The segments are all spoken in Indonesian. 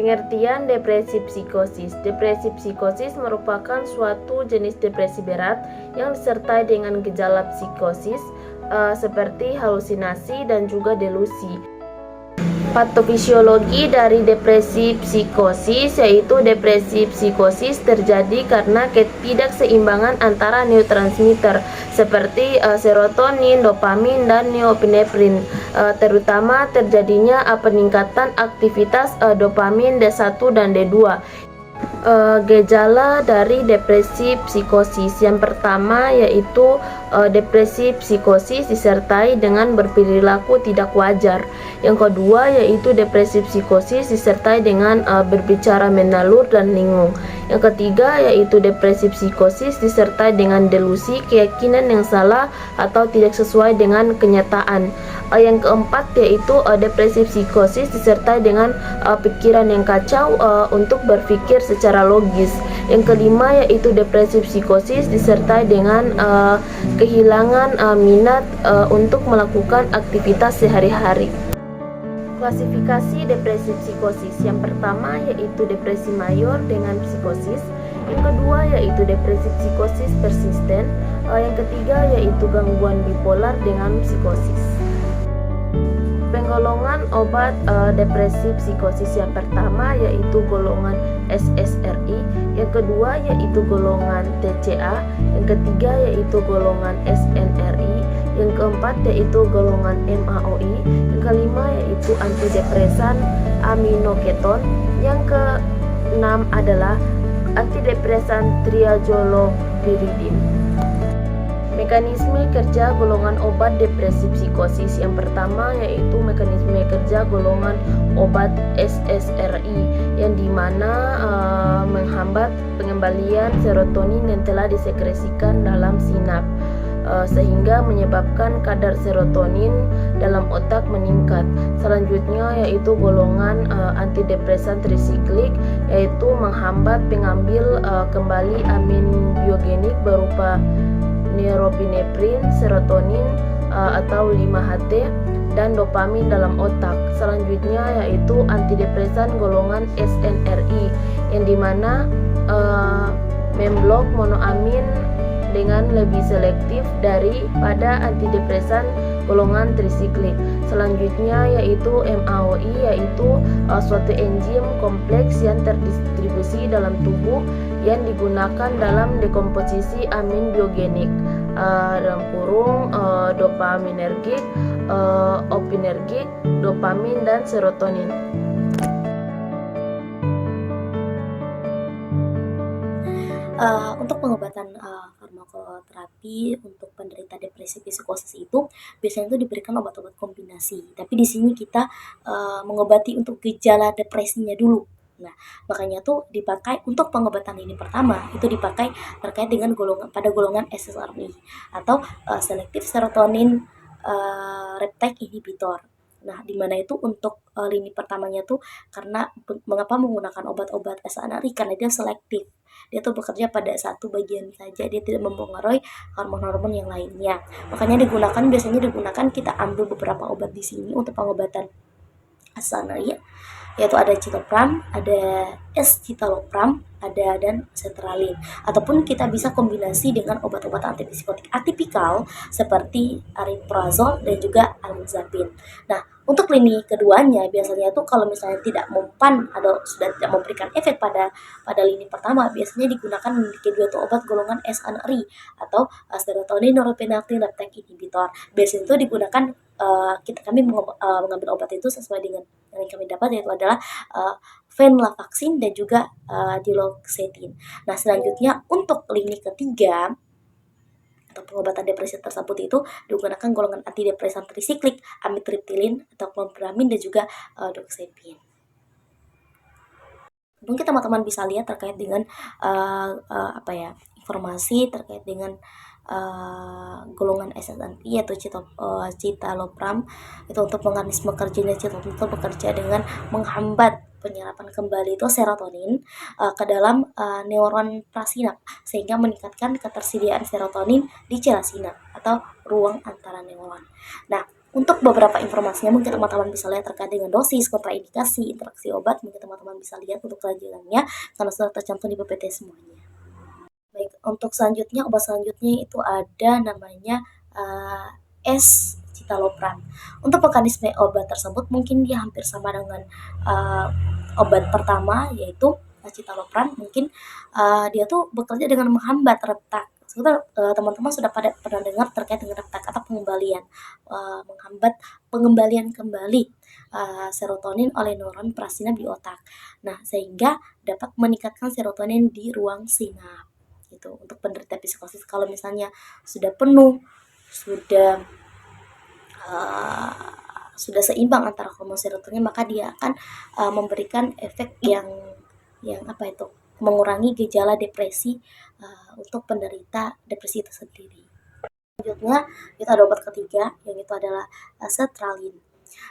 Pengertian depresi psikosis. Depresi psikosis merupakan suatu jenis depresi berat yang disertai dengan gejala psikosis seperti halusinasi dan juga delusi. Patofisiologi dari depresi psikosis yaitu depresi psikosis terjadi karena ketidakseimbangan antara neurotransmitter seperti serotonin, dopamin, dan norepinefrin, terutama terjadinya peningkatan aktivitas dopamin D1 dan D2. Gejala dari depresi psikosis yang pertama yaitu depresi psikosis disertai dengan berperilaku tidak wajar. Yang kedua yaitu depresi psikosis disertai dengan berbicara menalur dan linglung. Yang ketiga yaitu depresi psikosis disertai dengan delusi, keyakinan yang salah atau tidak sesuai dengan kenyataan. Yang keempat yaitu depresi psikosis disertai dengan pikiran yang kacau untuk berpikir secara logis. Yang kelima yaitu depresi psikosis disertai dengan kehilangan minat untuk melakukan aktivitas sehari-hari. Klasifikasi depresi psikosis. Yang pertama yaitu depresi mayor dengan psikosis. Yang kedua yaitu depresi psikosis persisten. Yang ketiga yaitu gangguan bipolar dengan psikosis. Penggolongan obat depresi psikosis yang pertama yaitu golongan SSRI, yang kedua yaitu golongan TCA, yang ketiga yaitu golongan SNRI, yang keempat yaitu golongan MAOI, yang kelima yaitu antidepresan aminoketon, yang keenam adalah antidepresan triazolopyridin. Mekanisme kerja golongan obat depresi psikosis. Yang pertama yaitu mekanisme kerja golongan obat SSRI yang dimana menghambat pengembalian serotonin yang telah disekresikan dalam sinap sehingga menyebabkan kadar serotonin dalam otak meningkat. Selanjutnya yaitu golongan antidepresan trisiklik, yaitu menghambat pengambil kembali amin biogenik berupa norepinefrin, serotonin atau 5-HT dan dopamin dalam otak. Selanjutnya yaitu antidepresan golongan SNRI yang dimana memblok monoamin dengan lebih selektif daripada antidepresan golongan trisiklik. Selanjutnya yaitu MAOI, yaitu suatu enzim kompleks yang terdistribusi dalam tubuh yang digunakan dalam dekomposisi amin biogenik, dalam kurung dopaminergik, opinergik, dopamin dan serotonin. Untuk pengobatan farmakoterapi untuk penderita depresi psikosis itu biasanya itu diberikan obat-obat kombinasi. Tapi di sini kita mengobati untuk gejala depresinya dulu. Nah, makanya tuh dipakai untuk pengobatan ini pertama itu dipakai terkait dengan golongan SSRI atau selective serotonin reuptake inhibitor. Nah, di mana itu untuk lini pertamanya tuh karena mengapa menggunakan obat-obat SNRI karena dia selektif. Dia tuh bekerja pada satu bagian saja, dia tidak mempengaruhi hormon-hormon yang lainnya. Makanya biasanya digunakan kita ambil beberapa obat di sini untuk pengobatan SNRI, yaitu ada citalopram, ada escitalopram, ada dan sertralin. Ataupun kita bisa kombinasi dengan obat-obat antipsikotik atipikal seperti ariprazol dan juga olanzapine. Nah, untuk lini keduanya biasanya itu kalau misalnya tidak mempan atau sudah tidak memberikan efek pada lini pertama, biasanya digunakan lini kedua itu obat golongan SNRI atau serotonin norepinephrine reuptake inhibitor. Biasanya itu digunakan kami mengambil obat itu sesuai dengan yang kami dapat, yaitu adalah venlafaxine dan juga diloxetin. Nah, selanjutnya untuk lini ketiga untuk pengobatan depresi tersebut itu digunakan golongan antidepresan trisiklik, amitriptilin atau clopramine dan juga doxepin. Mungkin teman-teman bisa lihat terkait dengan informasi terkait dengan golongan SSRI atau citalopram itu untuk mekanisme kerjanya. Citalopram itu bekerja dengan menghambat penyerapan kembali itu serotonin ke dalam neuron prasinap sehingga meningkatkan ketersediaan serotonin di celah sinap atau ruang antara neuron. Nah, Untuk beberapa informasinya mungkin teman-teman bisa lihat terkait dengan dosis, kontraindikasi, interaksi obat, mungkin teman-teman bisa lihat untuk kelanjutannya karena sudah tercantum di PPT semuanya. Baik, untuk selanjutnya obat selanjutnya itu ada namanya escitalopram. Untuk mekanisme obat tersebut mungkin dia hampir sama dengan obat pertama yaitu escitalopram. Mungkin dia tuh bekerja dengan menghambat retak. Teman-teman sudah pernah dengar terkait dengan retak atau pengembalian, menghambat pengembalian kembali serotonin oleh neuron prasinap di otak. Nah, sehingga dapat meningkatkan serotonin di ruang sinap gitu. Untuk penderita psikosis kalau misalnya sudah penuh, sudah sudah seimbang antara hormon serotonin, maka dia akan memberikan efek yang apa itu, mengurangi gejala depresi untuk penderita depresi itu sendiri. Selanjutnya kita ada obat ketiga yang itu adalah sertralin.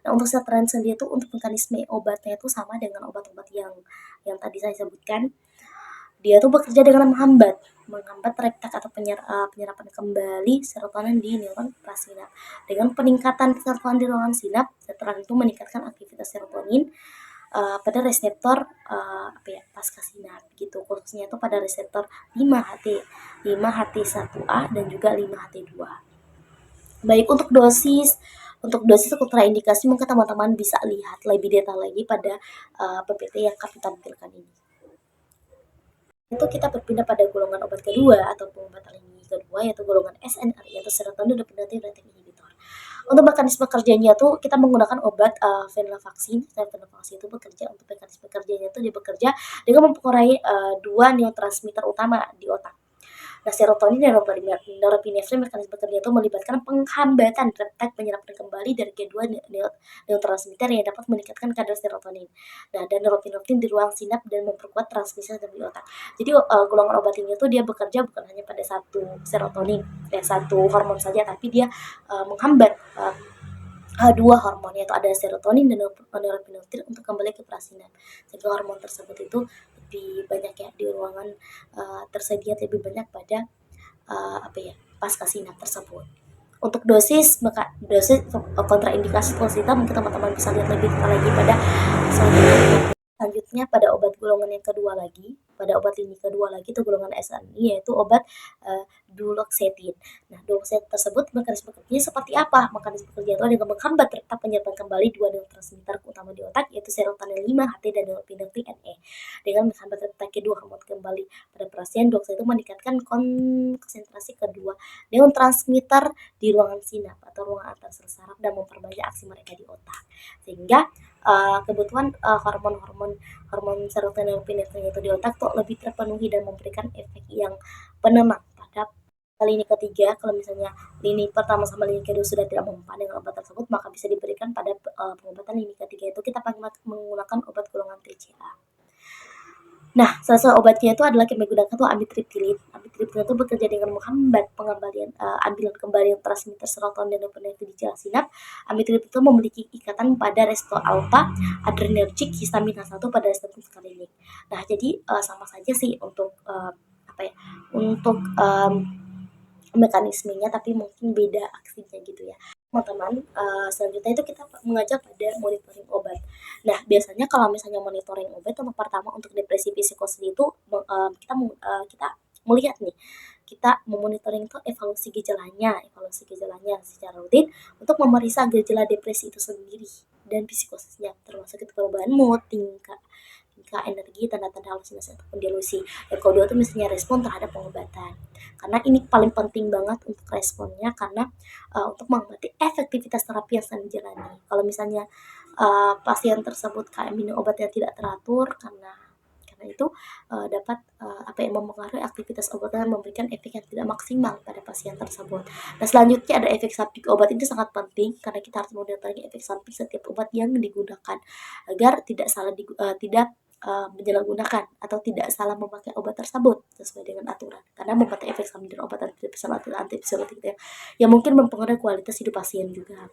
Nah, untuk sertralin sendiri itu untuk mekanisme obatnya itu sama dengan obat-obat yang tadi saya sebutkan. Dia tuh bekerja dengan menghambat retak atau penyerapan kembali serotonin di neuron prasinap. Dengan peningkatan serotonin di ruangan sinap, sertralin itu meningkatkan aktivitas serotonin pada reseptor pasca sinap gitu, khususnya itu pada reseptor 5HT1A dan juga 5HT2. Baik, untuk dosis kontraindikasi mungkin teman-teman bisa lihat lebih detail lagi pada PPT yang kami tampilkan ini. Itu kita berpindah pada golongan obat kedua atau pengobatan lini kedua yaitu golongan SNRI atau serotonin reuptake inhibitor. Untuk mekanisme kerjanya tuh kita menggunakan obat venlafaxine. Venlafaxine itu bekerja untuk mekanisme kerjanya itu dia bekerja dengan mempengaruhi dua neurotransmitter utama di otak. Nah, serotonin dan norepinefrin mekanisme kerja itu melibatkan penghambatan retak penyerapan kembali dari kedua neurotransmitter yang dapat meningkatkan kadar serotonin. Nah, dan norepinefrin di ruang sinap dan memperkuat transmisi di otak. Jadi golongan obat ini tuh dia bekerja bukan hanya pada satu serotonin, satu hormon saja, tapi dia menghambat dua hormon yaitu ada serotonin dan norepinefrin untuk kembali ke prasinap. Sehingga hormon tersebut itu lebih banyak ya di ruangan tersedia lebih banyak pada pasca sinap tersebut. Untuk dosis kontraindikasi kita mungkin teman-teman bisa lihat lebih detail lagi pada selanjutnya pada obat golongan yang kedua lagi, pada obat lini kedua lagi itu golongan SNRI yaitu obat duloxetine. Nah, duloxetine tersebut mekanisme kerjanya seperti apa? Mekanisme kerja itu dengan menghambat retak penyerapan kembali dua neurotransmitter utama di otak yaitu serotonin 5-HT dan norepinefrin NE. Dengan menghambat retak kedua hormon kembali pada pasien, duloxetine itu meningkatkan konsentrasi kedua neurotransmitter di ruangan sinap atau ruangan antar sel saraf dan memperbanyak aksi mereka di otak. Sehingga kebutuhan hormon serotonin norepinefrin itu di otak tuh lebih terpenuhi dan memberikan efek yang penenang pada lini ketiga. Kalau misalnya lini pertama sama lini kedua sudah tidak mempan dengan obat tersebut, maka bisa diberikan pada pengobatan lini ketiga itu kita menggunakan obat golongan TCA. Nah, salah satu obatnya itu adalah yang menggunakan tuh amitriptilin. Amitriptilin itu bekerja dengan menghambat pengembalian ambilan kembali transmitter serotonin dan norepinefrin di jalan sinap. Amitriptilin itu memiliki ikatan pada reseptor alfa adrenergic histamin H1 pada reseptor muscarinic. Nah, jadi sama saja sih untuk untuk mekanismenya, tapi mungkin beda aksinya gitu ya. Teman-teman, selanjutnya itu kita mengajak pada monitoring obat. Nah, biasanya kalau misalnya monitoring obat untuk pertama untuk depresi psikosis itu kita melihat nih, kita memonitoring itu evaluasi gejalanya secara rutin untuk memeriksa gejala depresi itu sendiri dan psikosisnya, termasuk itu perubahan mood, tingkah energi, tanda-tanda halusinasi ataupun delusi. Yang kedua itu misalnya respon terhadap pengobatan. Karena ini paling penting banget untuk responnya karena untuk mengobati efektivitas terapi yang sedang dijalani. Kalau misalnya pasien tersebut kayak minum obat yang tidak teratur karena itu dapat mempengaruhi aktivitas obat dan memberikan efek yang tidak maksimal pada pasien tersebut. Nah, selanjutnya ada efek samping obat. Itu sangat penting karena kita harus mengetahui efek samping setiap obat yang digunakan agar tidak salah menyalahgunakan atau tidak salah memakai obat tersebut sesuai dengan aturan. Karena memakai efek samping dari obat antipsikotik yang mungkin mempengaruhi kualitas hidup pasien juga.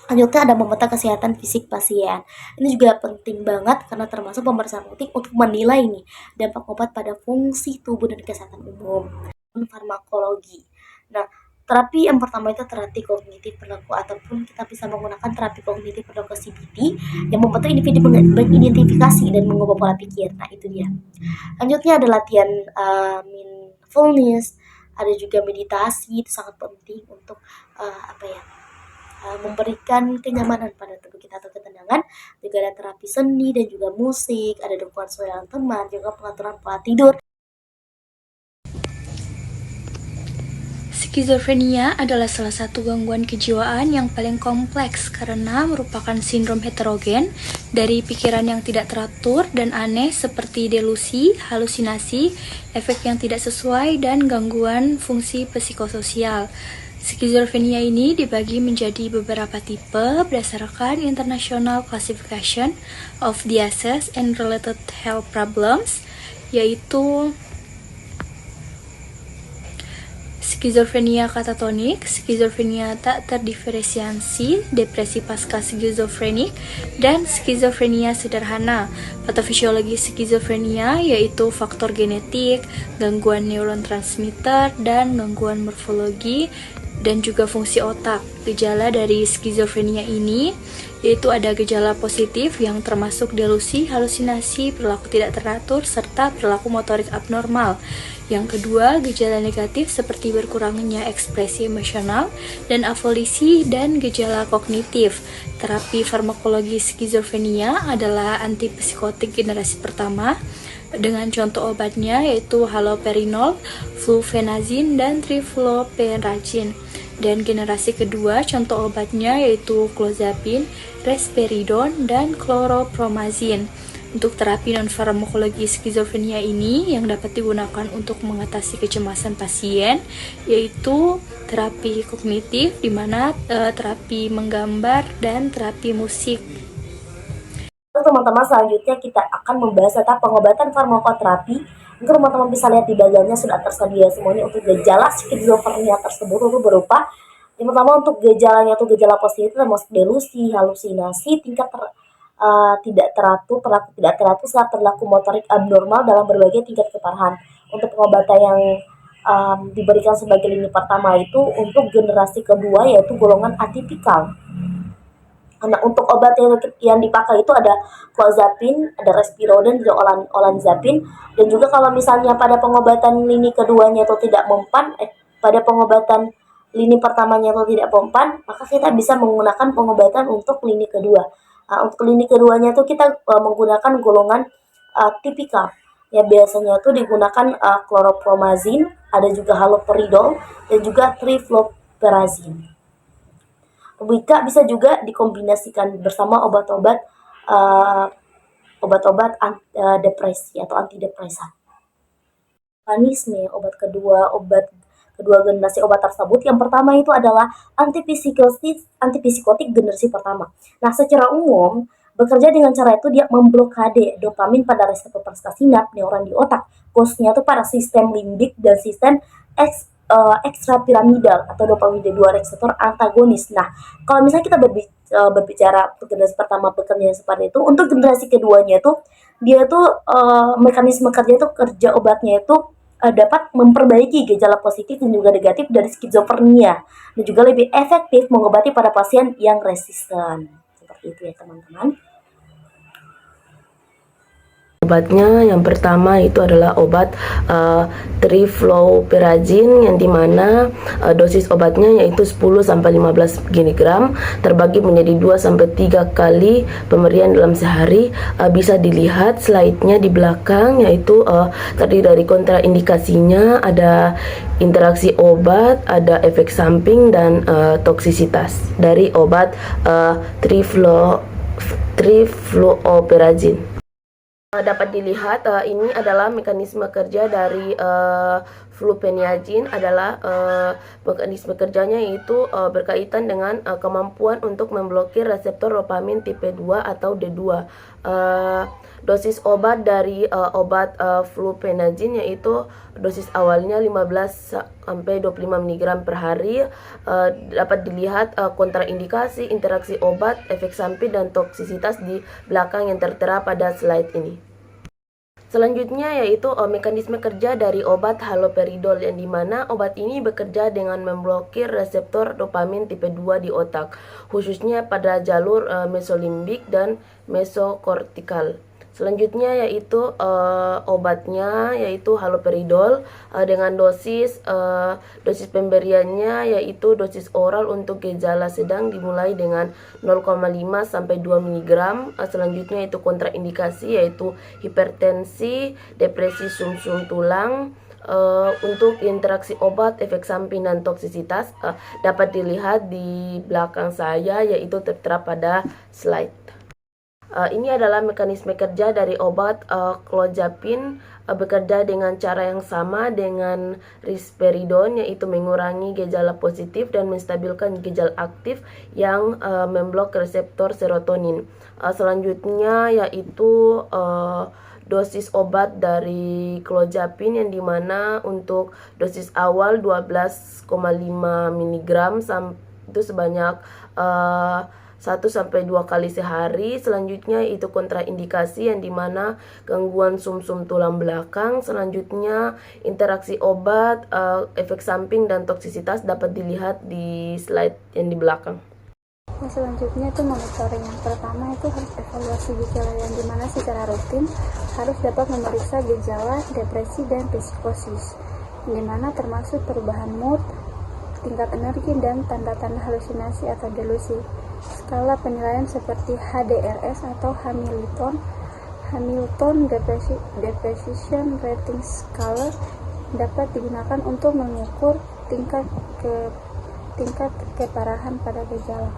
Selanjutnya ada memeta kesehatan fisik pasien. Ini juga penting banget karena termasuk pemeriksaan rutin untuk menilai nih dampak obat pada fungsi tubuh dan kesehatan umum. Farmakologi. Nah, Terapi yang pertama itu terapi kognitif perilaku, ataupun kita bisa menggunakan terapi kognitif perilaku CBT yang membantu individu mengidentifikasi dan mengubah pola pikir. Nah, itu dia. Lanjutnya ada latihan mindfulness, ada juga meditasi. Itu sangat penting untuk memberikan kenyamanan pada tubuh kita atau ketenangan. Juga ada terapi seni dan juga musik, ada dukungan sosial teman, juga pengaturan pola tidur. Skizofrenia adalah salah satu gangguan kejiwaan yang paling kompleks karena merupakan sindrom heterogen dari pikiran yang tidak teratur dan aneh seperti delusi, halusinasi, efek yang tidak sesuai, dan gangguan fungsi psikososial. Skizofrenia ini dibagi menjadi beberapa tipe berdasarkan International Classification of Diseases and Related Health Problems, yaitu skizofrenia katatonik, skizofrenia tak terdiferensiasi, depresi pasca skizofrenik, dan skizofrenia sederhana. Patofisiologi skizofrenia yaitu faktor genetik, gangguan neuron transmitter, dan gangguan morfologi dan juga fungsi otak. Gejala dari skizofrenia ini yaitu ada gejala positif yang termasuk delusi, halusinasi, perilaku tidak teratur, serta perilaku motorik abnormal. Yang kedua, gejala negatif seperti berkurangnya ekspresi emosional dan afolisi, dan gejala kognitif. Terapi farmakologi skizofrenia adalah antipsikotik generasi pertama dengan contoh obatnya yaitu haloperinol, flufenazin, dan trifluoperazin. Dan generasi kedua contoh obatnya yaitu clozapine, risperidon, dan chlorpromazin. Untuk terapi non-farmakologi skizofrenia ini yang dapat digunakan untuk mengatasi kecemasan pasien yaitu terapi kognitif, di mana terapi menggambar, dan terapi musik. Teman-teman, selanjutnya kita akan membahas tentang pengobatan farmakoterapi. Untuk teman-teman bisa lihat di bagiannya sudah tersedia semuanya untuk gejala skizofrenia tersebut. Itu berupa yang pertama untuk gejalanya itu gejala positif termasuk delusi, halusinasi, tingkat tidak teratur, perilaku tidak teratur, saat perilaku motorik abnormal dalam berbagai tingkat keparahan. Untuk pengobatan yang diberikan sebagai lini pertama itu untuk generasi kedua yaitu golongan atipikal. Nah, untuk obat yang dipakai itu ada clozapine, ada risperidon, dan olanzapine. Dan juga kalau misalnya pada pengobatan lini keduanya itu tidak mempan, pada pengobatan lini pertamanya itu tidak mempan, maka kita bisa menggunakan pengobatan untuk lini kedua. Untuk lini keduanya itu kita menggunakan golongan tipikal. Ya, biasanya itu digunakan chlorpromazin, ada juga haloperidol, dan juga trifluoperazin. Bisa juga dikombinasikan bersama obat-obat depresi atau antidepresan. Mekanisme obat kedua generasi obat tersebut, yang pertama itu adalah antipsikotik generasi pertama. Nah, secara umum bekerja dengan cara itu dia memblokade dopamin pada reseptor sinap neuron di otak, khususnya itu pada sistem limbik dan sistem ekstrapiramidal atau dopamin D2 reseptor antagonis. Nah, kalau misalnya kita berbicara untuk generasi pertama bekerja seperti itu, untuk generasi keduanya itu dia tuh mekanisme kerja obatnya itu dapat memperbaiki gejala positif dan juga negatif dari skizofrenia dan juga lebih efektif mengobati pada pasien yang resisten. Seperti itu ya, teman-teman. Obatnya yang pertama itu adalah obat trifluoperazin, yang dimana dosis obatnya yaitu 10-15 mg terbagi menjadi 2-3 kali pemberian dalam sehari. Bisa dilihat slide-nya di belakang, yaitu terdiri dari kontraindikasinya, ada interaksi obat, ada efek samping, dan toksisitas dari obat trifluoperazin. Dapat dilihat ini adalah mekanisme kerja dari flupeniazin. Adalah mekanisme kerjanya yaitu berkaitan dengan kemampuan untuk memblokir reseptor dopamin tipe 2 atau D2. Dosis obat dari obat flupeniazin yaitu dosis awalnya 15-25 mg per hari. Dapat dilihat kontraindikasi, interaksi obat, efek samping, dan toksisitas di belakang yang tertera pada slide ini. Selanjutnya yaitu mekanisme kerja dari obat haloperidol, yang dimana obat ini bekerja dengan memblokir reseptor dopamin tipe 2 di otak, khususnya pada jalur mesolimbik dan mesokortikal. Selanjutnya yaitu obatnya yaitu haloperidol dengan dosis pemberiannya yaitu dosis oral untuk gejala sedang dimulai dengan 0,5 sampai 2 mg. Selanjutnya itu kontraindikasi yaitu hipertensi, depresi sumsum tulang. Untuk interaksi obat, efek samping dan toksisitas dapat dilihat di belakang saya, yaitu tertera pada slide. Ini adalah mekanisme kerja dari obat clozapine, bekerja dengan cara yang sama dengan risperidon, yaitu mengurangi gejala positif dan menstabilkan gejala aktif yang memblok reseptor serotonin. Selanjutnya yaitu dosis obat dari clozapine, yang dimana untuk dosis awal 12,5 mg itu sebanyak 1-2 kali sehari. Selanjutnya itu kontraindikasi, yang dimana gangguan sumsum tulang belakang. Selanjutnya interaksi obat, efek samping dan toksisitas dapat dilihat di slide yang di belakang. Yang selanjutnya itu monitoring. Yang pertama itu harus evaluasi gejala, yang dimana secara rutin harus dapat memeriksa gejala depresi dan psikosis, yang dimana termasuk perubahan mood, tingkat energi, dan tanda-tanda halusinasi atau delusi. Skala penilaian seperti HDRS atau Hamilton Depression Rating Scale dapat digunakan untuk mengukur tingkat keparahan pada gejala.